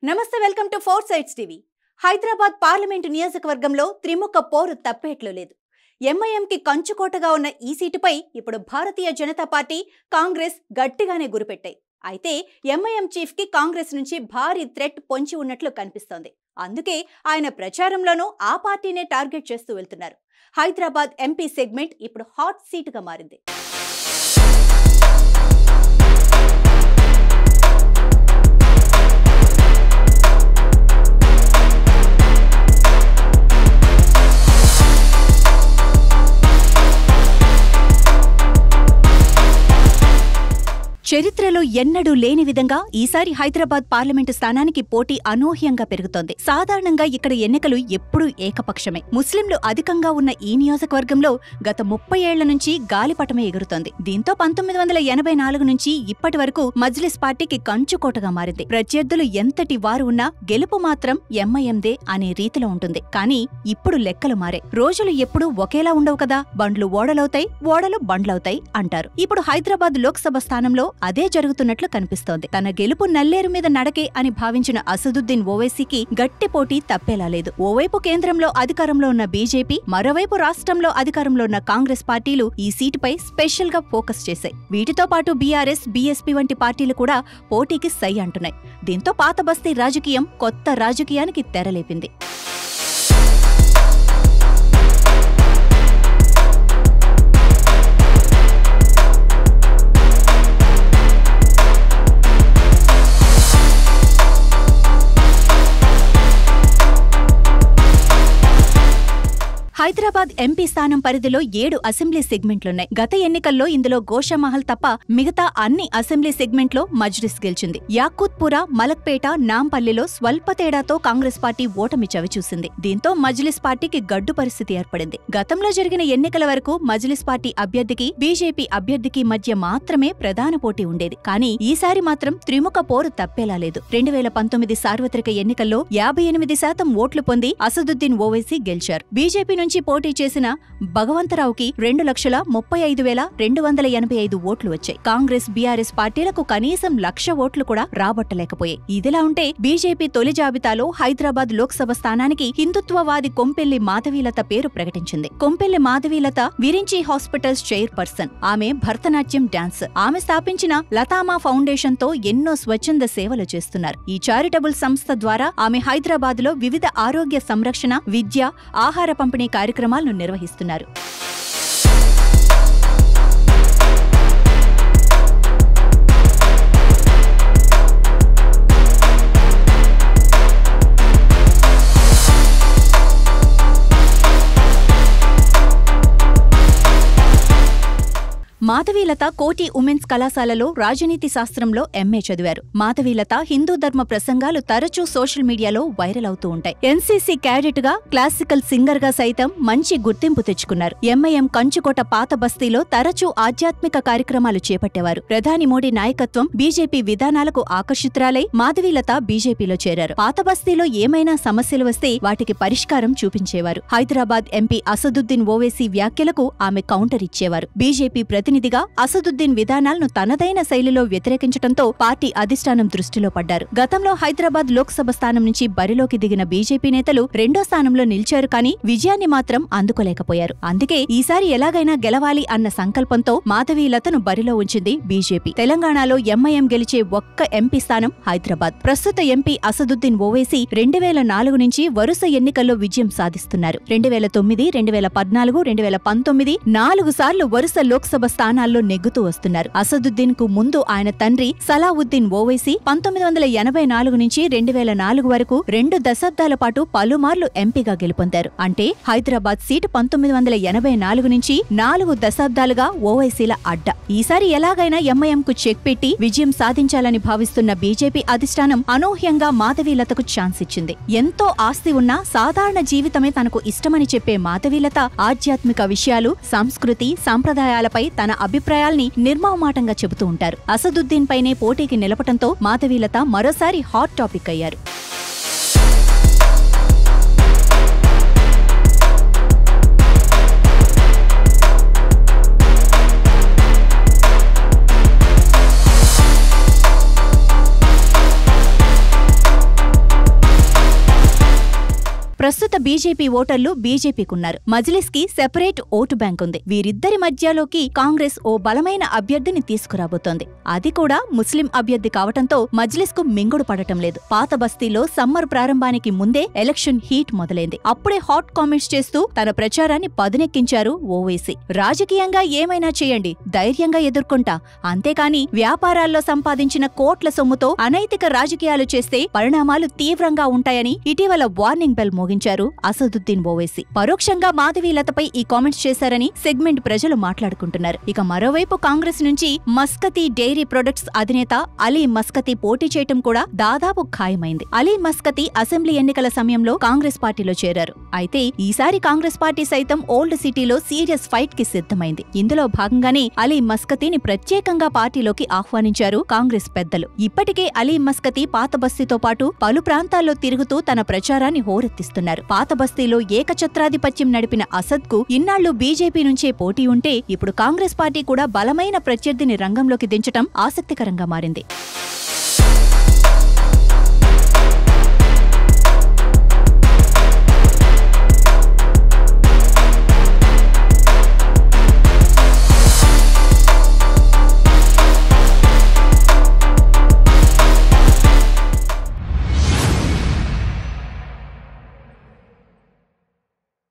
నమస్తే welcome to four sides TV. Hyderabad parliament నియోజకవర్గంలో త్రిముఖ పోరు తప్పేట్లు లేదు. ఎంఐఎంకి కంచుకోటగా ఉన్న ఈ సీటుపై ఇప్పుడు భారతీయ జనతా పార్టీ, కాంగ్రెస్ గట్టిగానే గురిపెట్టాయి. అయితే ఎంఐఎం చీఫ్ కి కాంగ్రెస్ నుంచి భారీ థ్రెట్ పొంచి ఉన్నట్లు కనిపిస్తోంది. అందుకే ఆయన ప్రచారంలోనూ ఆ పార్టీనే టార్గెట్ చేస్తూ వెళ్తున్నారు. హైదరాబాద్ ఎంపీ సెగ్మెంట్ ఇప్పుడు హాట్ సీటుగా మారింది. చరిత్రలో ఎన్నడూ లేని విధంగా ఈసారి హైదరాబాద్ పార్లమెంటు స్థానానికి పోటీ అనూహ్యంగా పెరుగుతోంది. సాధారణంగా ఇక్కడ ఎన్నికలు ఎప్పుడూ ఏకపక్షమే. ముస్లింలు అధికంగా ఉన్న ఈ నియోజకవర్గంలో గత 30 ఏళ్ల నుంచి గాలిపటమే ఎగురుతోంది. దీంతో 1984 నుంచి ఇప్పటి వరకు మజ్లిస్ పార్టీకి కంచుకోటగా మారింది. ప్రత్యర్థులు ఎంతటి వారు ఉన్నా గెలుపు మాత్రం ఎంఐఎందే అనే రీతిలో ఉంటుంది. కానీ ఇప్పుడు లెక్కలు మారే. రోజులు ఎప్పుడూ ఒకేలా ఉండవు కదా. బండ్లు ఓడలవుతాయి, ఓడలు బండ్లవుతాయి అంటారు. ఇప్పుడు హైదరాబాద్ లోక్సభ స్థానంలో అదే జరుగుతున్నట్లు కనిపిస్తోంది. తన గెలుపు నల్లేరు మీద నడకే అని భావించిన అసదుద్దీన్ ఓవైసీకి గట్టి పోటీ తప్పేలా లేదు. ఓవైపు కేంద్రంలో అధికారంలో ఉన్న బీజేపీ, మరోవైపు రాష్ట్రంలో అధికారంలో ఉన్న కాంగ్రెస్ పార్టీలు ఈ సీటుపై స్పెషల్ గా ఫోకస్ చేశాయి. వీటితో పాటు బీఆర్ఎస్, బీఎస్పీ వంటి పార్టీలు కూడా పోటీకి సై అంటున్నాయి. దీంతో పాత బస్తీ రాజకీయం కొత్త రాజకీయానికి తెరలేపింది. హైదరాబాద్ ఎంపీ స్థానం పరిధిలో 7 అసెంబ్లీ సెగ్మెంట్లున్నాయి. గత ఎన్నికల్లో ఇందులో గోషామహల్ తప్ప మిగతా అన్ని అసెంబ్లీ సెగ్మెంట్లో మజ్లిస్ గెలిచింది. యాకూత్పురా, మలక్పేట, నాంపల్లిలో స్వల్ప తేడాతో కాంగ్రెస్ పార్టీ ఓటమి చవిచూసింది. దీంతో మజ్లిస్ పార్టీకి గడ్డు పరిస్థితి ఏర్పడింది. గతంలో జరిగిన ఎన్నికల వరకు మజ్లిస్ పార్టీ అభ్యర్థికి, బీజేపీ అభ్యర్థికి మధ్య మాత్రమే ప్రధాన పోటీ ఉండేది. కానీ ఈసారి మాత్రం త్రిముఖ పోరు తప్పేలా లేదు. 2019 సార్వత్రిక ఎన్నికల్లో 58% ఓట్లు పొంది అసదుద్దీన్ ఓవైసీ గెలిచారు. బీజేపీ నుంచి పోటీ చేసిన భగవంతరావుకి 2,35,285 ఓట్లు వచ్చాయి. కాంగ్రెస్, బీఆర్ఎస్ పార్టీలకు కనీసం 1,00,000 ఓట్లు కూడా రాబట్టలేకపోయాయి. ఇదిలా ఉంటే బీజేపీ తొలి జాబితాలో హైదరాబాద్ లోక్సభ స్థానానికి హిందుత్వవాది కొంపెల్లి మాధవీలత పేరు ప్రకటించింది. Kompelli Madhavi Latha Virinchi hospitals chairperson. ఆమె భరతనాట్యం డాన్స్. ఆమె స్థాపించిన లతామా ఫౌండేషన్ తో ఎన్నో స్వచ్ఛంద సేవలు చేస్తున్నారు. ఈ చారిటబుల్ సంస్థ ద్వారా ఆమె హైదరాబాద్ లో వివిధ ఆరోగ్య సంరక్షణ, విద్య, ఆహార పంపిణీ కార్యక్రమాలను నిర్వహిస్తున్నారు. మాధవీలత కోటి ఉమెన్స్ కళాశాలలో రాజనీతి శాస్త్రంలో ఎంఏ చదివారు. మాధవీలత హిందూ ధర్మ ప్రసంగాలు తరచూ సోషల్ మీడియాలో వైరల్ అవుతూ ఉంటాయి. ఎన్సీసీ క్యాడెట్ గా, క్లాసికల్ సింగర్ గా సైతం మంచి గుర్తింపు తెచ్చుకున్నారు. ఎంఐఎం కంచుకోట పాత బస్తీలో తరచూ ఆధ్యాత్మిక కార్యక్రమాలు చేపట్టేవారు. ప్రధాని మోడీ నాయకత్వం, బీజేపీ విధానాలకు ఆకర్షితురాలై మాధవీలత బీజేపీలో చేరారు. పాత బస్తీలో ఏమైనా సమస్యలు వస్తే వాటికి పరిష్కారం చూపించేవారు. హైదరాబాద్ ఎంపీ అసదుద్దీన్ ఓవైసీ వ్యాఖ్యలకు ఆమె కౌంటర్ ఇచ్చేవారు. బీజేపీ ప్రతినిధిగా అసదుద్దీన్ విధానాలను తనదైన శైలిలో వ్యతిరేకించడంతో పార్టీ అధిష్టానం దృష్టిలో పడ్డారు. గతంలో హైదరాబాద్ లోక్సభ స్థానం నుంచి బరిలోకి దిగిన బీజేపీ నేతలు 2వ స్థానంలో నిలిచారు, కానీ విజయాన్ని మాత్రం అందుకోలేకపోయారు. అందుకే ఈసారి ఎలాగైనా గెలవాలి అన్న సంకల్పంతో మాధవీలతను బరిలో ఉంచింది బీజేపీ. తెలంగాణలో ఎంఐఎం గెలిచే ఒక్క ఎంపీ స్థానం హైదరాబాద్. ప్రస్తుత ఎంపీ అసదుద్దీన్ ఓవైసీ 2004 నుంచి వరుస ఎన్నికల్లో విజయం సాధిస్తున్నారు. 2009, 2014, 2019 4 సార్లు వరుస లోక్సభ స్థానాల్లో నెగ్గుతూ వస్తున్నారు. అసదుద్దీన్ కు ముందు ఆయన తండ్రి సలావుద్దీన్ ఓవైసీ 1984 నుంచి 2004 వరకు 2 దశాబ్దాల పాటు పలుమార్లు ఎంపీగా గెలుపొందారు. అంటే హైదరాబాద్ సీటు 1984 నుంచి 4 దశాబ్దాలుగా ఓవైసీల అడ్డ. ఈసారి ఎలాగైనా ఎంఐఎం కు చెక్ పెట్టి విజయం సాధించాలని భావిస్తున్న బీజేపీ అధిష్టానం అనూహ్యంగా మాధవీలతకు ఛాన్స్ ఇచ్చింది. ఎంతో ఆస్తి ఉన్నా సాధారణ జీవితమే తనకు ఇష్టమని చెప్పే మాధవీలత ఆధ్యాత్మిక విషయాలు, సంస్కృతి, సంప్రదాయాలపై తన అభిప్రాయాల్ని నిర్మమాటంగా చెబుతూ ఉంటారు. అసదుద్దీన్ పైనే పోటీకి నిలపటంతో మాధవీలత మరోసారి హాట్ టాపిక్ అయ్యారు. బీజేపీ ఓటర్లు బీజేపీకున్నారు. మజ్లిస్ కి సెపరేట్ ఓటు బ్యాంక్ ఉంది. వీరిద్దరి మధ్యలోకి కాంగ్రెస్ ఓ బలమైన అభ్యర్థిని తీసుకురాబోతోంది. అది కూడా ముస్లిం అభ్యర్థి కావటంతో మజ్లిస్ కు మింగుడు పడటం లేదు. పాత బస్తీలో సమ్మర్ ప్రారంభానికి ముందే ఎలక్షన్ హీట్ మొదలైంది. అప్పుడే హాట్ కామెంట్స్ చేస్తూ తన ప్రచారాన్ని పదునెక్కించారు ఓవైసీ. రాజకీయంగా ఏమైనా చేయండి, ధైర్యంగా ఎదుర్కొంటా, అంతేకాని వ్యాపారాల్లో సంపాదించిన కోట్ల సొమ్ముతో అనైతిక రాజకీయాలు చేస్తే పరిణామాలు తీవ్రంగా ఉంటాయని ఇటీవల వార్నింగ్ బెల్ మోగించారు అసదుద్దీన్ ఓవైసీ. పరోక్షంగా మాధవీలతపై ఈ కామెంట్స్ చేశారని సెగ్మెంట్ ప్రజలు మాట్లాడుకుంటున్నారు. ఇక మరోవైపు కాంగ్రెస్ నుంచి మస్కతీ డైరీ ప్రొడక్ట్స్ అధినేత అలీ మస్కతీ పోటీ చేయటం కూడా దాదాపు ఖాయమైంది. అలీ మస్కతీ అసెంబ్లీ ఎన్నికల సమయంలో కాంగ్రెస్ పార్టీలో చేరారు. అయితే ఈసారి కాంగ్రెస్ పార్టీ సైతం ఓల్డ్ సిటీలో సీరియస్ ఫైట్ కి సిద్ధమైంది. ఇందులో భాగంగానే అలీ మస్కతీని ప్రత్యేకంగా పార్టీలోకి ఆహ్వానించారు కాంగ్రెస్ పెద్దలు. ఇప్పటికే అలీ మస్కతీ పాత బస్తీతో పాటు పలు ప్రాంతాల్లో తిరుగుతూ తన ప్రచారాన్ని హోరెత్తిస్తున్నారు. పాత బస్తీలో ఏకఛత్రాధిపత్యం నడిపిన అసద్ కు ఇన్నాళ్లు బీజేపీ నుంచే పోటీ ఉంటే ఇప్పుడు కాంగ్రెస్ పార్టీ కూడా బలమైన ప్రత్యర్థిని రంగంలోకి దించటం ఆసక్తికరంగా మారింది.